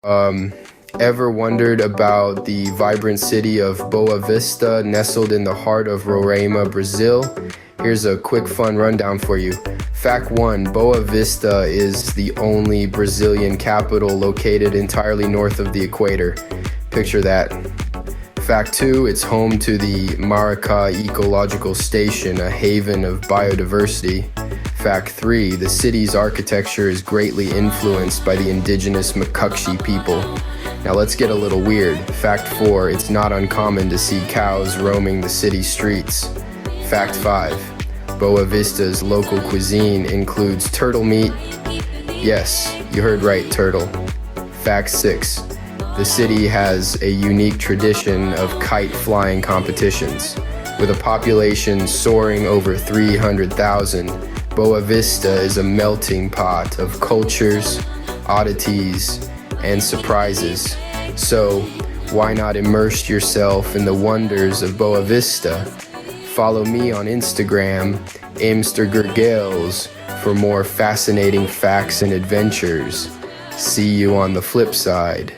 Ever wondered about the vibrant city of Boa Vista, nestled in the heart of Roraima, Brazil? Here's a quick fun rundown for you. Fact 1, Boa Vista is the only Brazilian capital located entirely north of the equator. Picture that. Fact 2, it's home to the Maracá Ecological Station, a haven of biodiversity. Fact 3, the city's architecture is greatly influenced by the indigenous Makuxi people. Now let's get a little weird. Fact 4, it's not uncommon to see cows roaming the city streets. Fact 5, Boa Vista's local cuisine includes turtle meat. Yes, you heard right, turtle. Fact 6, the city has a unique tradition of kite flying competitions. With a population soaring over 300,000, Boa Vista is a melting pot of cultures, oddities, and surprises. So, why not immerse yourself in the wonders of Boa Vista? Follow me on Instagram, Mr.Gurgel, for more fascinating facts and adventures. See you on the flip side.